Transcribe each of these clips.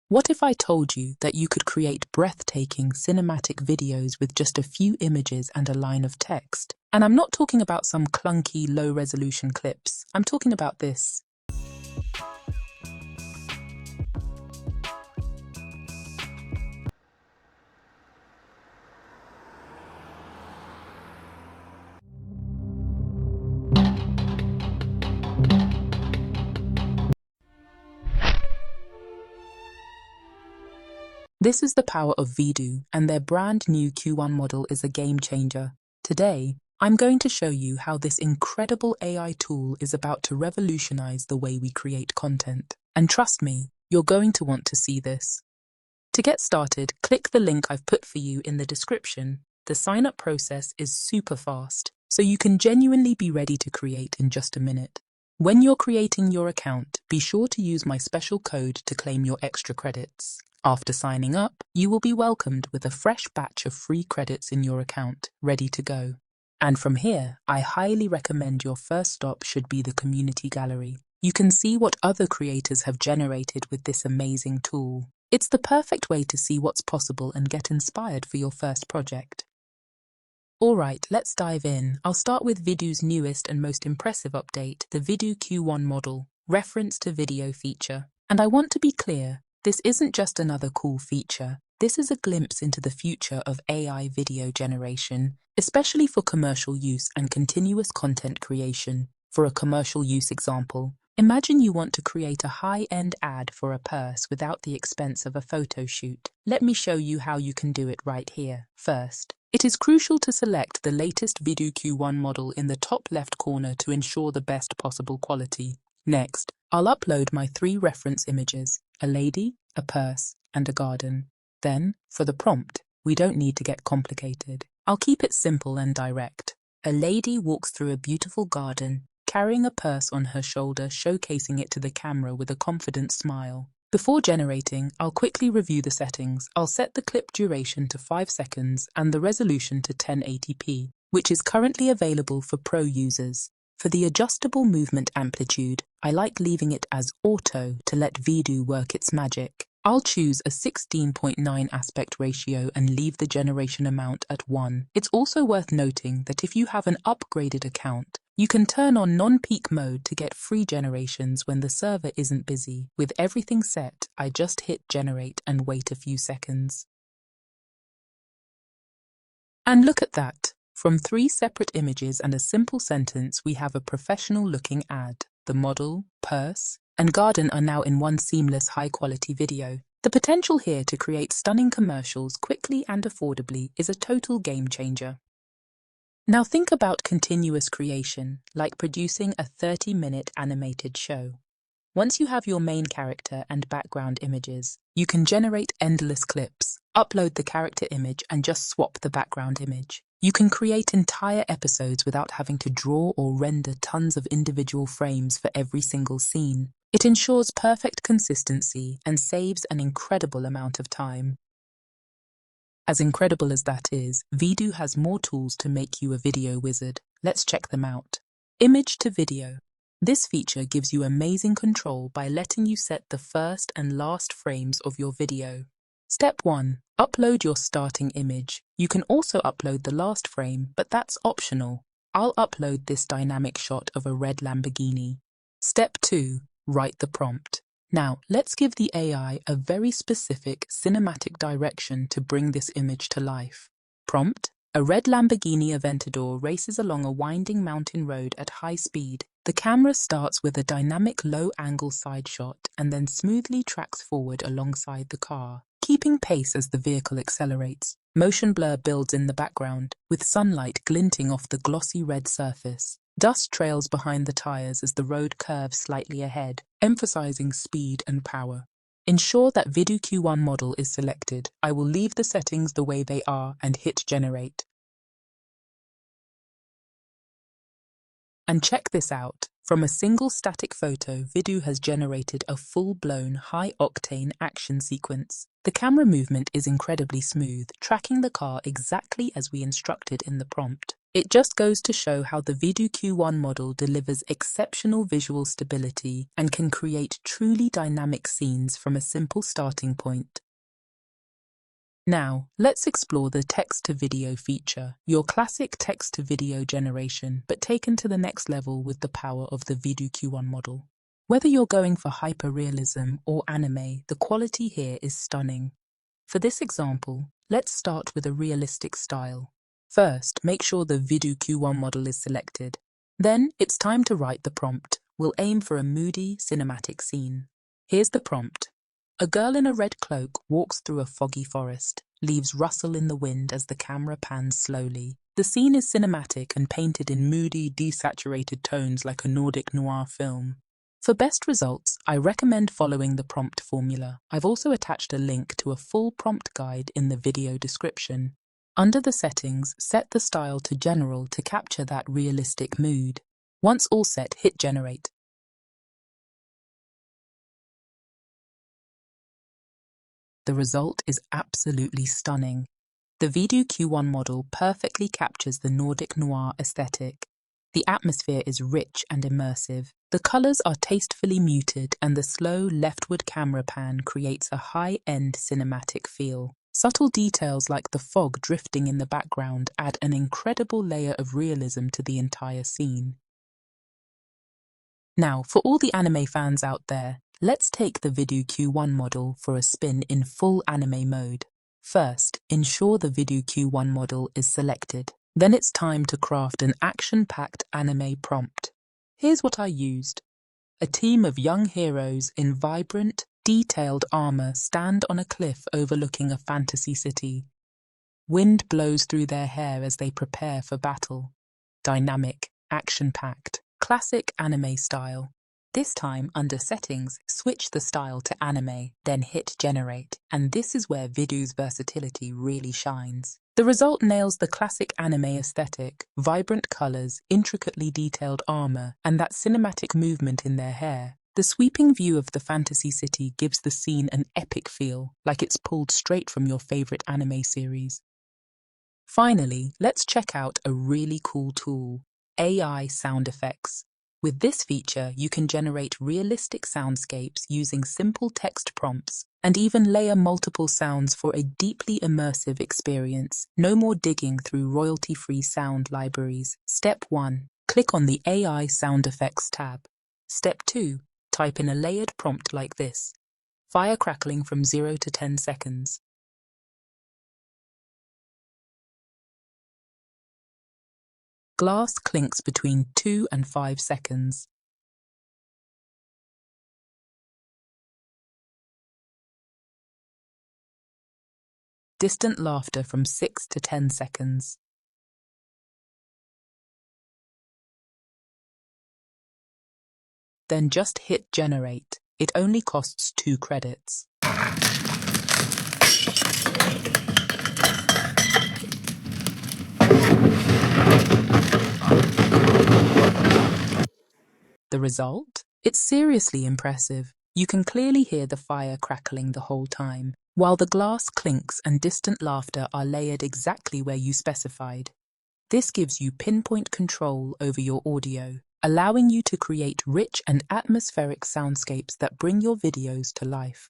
What if I told you that you could create breathtaking cinematic videos with just a few images and a line of text? And I'm not talking about some clunky, low-resolution clips. I'm talking about this. This is the power of Vidu, and their brand new Q1 model is a game changer. Today, I'm going to show you how this incredible AI tool is about to revolutionize the way we create content. And trust me, you're going to want to see this. To get started, click the link I've put for you in the description. The sign-up process is super fast, so you can genuinely be ready to create in just a minute. When you're creating your account, be sure to use my special code to claim your extra credits. After signing up, you will be welcomed with a fresh batch of free credits in your account, ready to go. And from here, I highly recommend your first stop should be the community gallery. You can see what other creators have generated with this amazing tool. It's the perfect way to see what's possible and get inspired for your first project. Alright, let's dive in. I'll start with Vidu's newest and most impressive update, the Vidu Q1 model, reference to video feature. And I want to be clear, this isn't just another cool feature. This is a glimpse into the future of AI video generation, especially for commercial use and continuous content creation. For a commercial use example, imagine you want to create a high-end ad for a purse without the expense of a photo shoot. Let me show you how you can do it right here. First, it is crucial to select the latest Vidu Q1 model in the top left corner to ensure the best possible quality. Next, I'll upload my 3 reference images, a lady, a purse, and a garden. Then, for the prompt, we don't need to get complicated. I'll keep it simple and direct. A lady walks through a beautiful garden, carrying a purse on her shoulder, showcasing it to the camera with a confident smile. Before generating, I'll quickly review the settings. I'll set the clip duration to 5 seconds and the resolution to 1080p, which is currently available for pro users. For the adjustable movement amplitude, I like leaving it as auto to let Vidu work its magic. I'll choose a 16:9 aspect ratio and leave the generation amount at 1. It's also worth noting that if you have an upgraded account, you can turn on non-peak mode to get free generations when the server isn't busy. With everything set, I just hit generate and wait a few seconds. And look at that! From 3 separate images and a simple sentence, we have a professional-looking ad. The model, purse, and garden are now in one seamless, high-quality video. The potential here to create stunning commercials quickly and affordably is a total game changer. Now think about continuous creation, like producing a 30-minute animated show. Once you have your main character and background images, you can generate endless clips, upload the character image, and just swap the background image. You can create entire episodes without having to draw or render tons of individual frames for every single scene. It ensures perfect consistency and saves an incredible amount of time. As incredible as that is, Vidu has more tools to make you a video wizard. Let's check them out. Image to video. This feature gives you amazing control by letting you set the first and last frames of your video. Step 1. Upload your starting image. You can also upload the last frame, but that's optional. I'll upload this dynamic shot of a red Lamborghini. Step 2. Write the prompt. Now, let's give the AI a very specific cinematic direction to bring this image to life. Prompt: a red Lamborghini Aventador races along a winding mountain road at high speed. The camera starts with a dynamic low-angle side shot and then smoothly tracks forward alongside the car, keeping pace as the vehicle accelerates. Motion blur builds in the background, with sunlight glinting off the glossy red surface. Dust trails behind the tires as the road curves slightly ahead, emphasizing speed and power. Ensure that Vidu Q1 model is selected. I will leave the settings the way they are and hit generate. And check this out. From a single static photo, Vidu has generated a full-blown, high-octane action sequence. The camera movement is incredibly smooth, tracking the car exactly as we instructed in the prompt. It just goes to show how the Vidu Q1 model delivers exceptional visual stability and can create truly dynamic scenes from a simple starting point. Now, let's explore the text-to-video feature, your classic text-to-video generation, but taken to the next level with the power of the Vidu Q1 model. Whether you're going for hyperrealism or anime, the quality here is stunning. For this example, let's start with a realistic style. First, make sure the Vidu Q1 model is selected. Then, it's time to write the prompt. We'll aim for a moody, cinematic scene. Here's the prompt. A girl in a red cloak walks through a foggy forest, leaves rustle in the wind as the camera pans slowly. The scene is cinematic and painted in moody, desaturated tones like a Nordic noir film. For best results, I recommend following the prompt formula. I've also attached a link to a full prompt guide in the video description. Under the settings, set the style to general to capture that realistic mood. Once all set, hit generate. The result is absolutely stunning. The Vidu Q1 model perfectly captures the Nordic noir aesthetic. The atmosphere is rich and immersive. The colors are tastefully muted and the slow leftward camera pan creates a high-end cinematic feel. Subtle details like the fog drifting in the background add an incredible layer of realism to the entire scene. Now, for all the anime fans out there, let's take the Vidu Q1 model for a spin in full anime mode. First, ensure the Vidu Q1 model is selected. Then it's time to craft an action-packed anime prompt. Here's what I used. A team of young heroes in vibrant, detailed armor stand on a cliff overlooking a fantasy city. Wind blows through their hair as they prepare for battle. Dynamic, action-packed, classic anime style. This time, under Settings, switch the style to anime, then hit Generate, and this is where Vidu's versatility really shines. The result nails the classic anime aesthetic, vibrant colors, intricately detailed armor, and that cinematic movement in their hair. The sweeping view of the fantasy city gives the scene an epic feel, like it's pulled straight from your favorite anime series. Finally, let's check out a really cool tool, AI sound effects. With this feature, you can generate realistic soundscapes using simple text prompts and even layer multiple sounds for a deeply immersive experience. No more digging through royalty-free sound libraries. Step 1. Click on the AI Sound Effects tab. Step 2. Type in a layered prompt like this. Fire crackling from 0 to 10 seconds. Glass clinks between 2 and 5 seconds. Distant laughter from 6 to 10 seconds. Then just hit Generate. It only costs 2 credits. The result? It's seriously impressive. You can clearly hear the fire crackling the whole time, while the glass clinks and distant laughter are layered exactly where you specified. This gives you pinpoint control over your audio, allowing you to create rich and atmospheric soundscapes that bring your videos to life.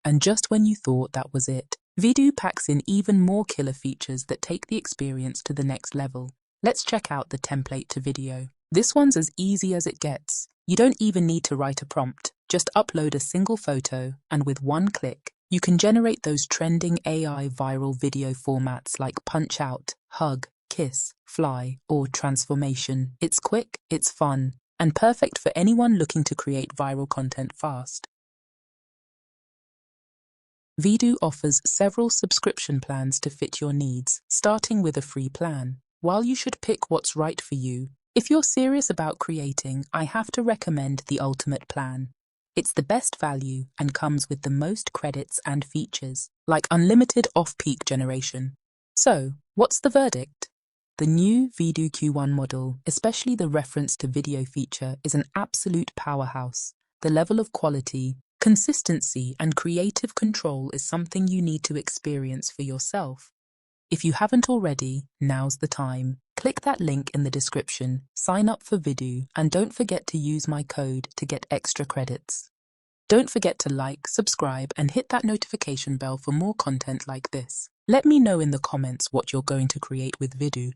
And just when you thought that was it, Vidu packs in even more killer features that take the experience to the next level. Let's check out the template to video. This one's as easy as it gets. You don't even need to write a prompt. Just upload a single photo, and with one click, you can generate those trending AI viral video formats like Punch Out, Hug, Kiss, Fly, or Transformation. It's quick, it's fun, and perfect for anyone looking to create viral content fast. Vidu offers several subscription plans to fit your needs, starting with a free plan. While you should pick what's right for you, if you're serious about creating, I have to recommend the Ultimate plan. It's the best value and comes with the most credits and features, like unlimited off-peak generation. So, what's the verdict? The new Vidu Q1 model, especially the reference to video feature, is an absolute powerhouse. The level of quality, consistency, and creative control is something you need to experience for yourself. If you haven't already, now's the time. Click that link in the description, sign up for Vidu, and don't forget to use my code to get extra credits. Don't forget to like, subscribe, and hit that notification bell for more content like this. Let me know in the comments what you're going to create with Vidu.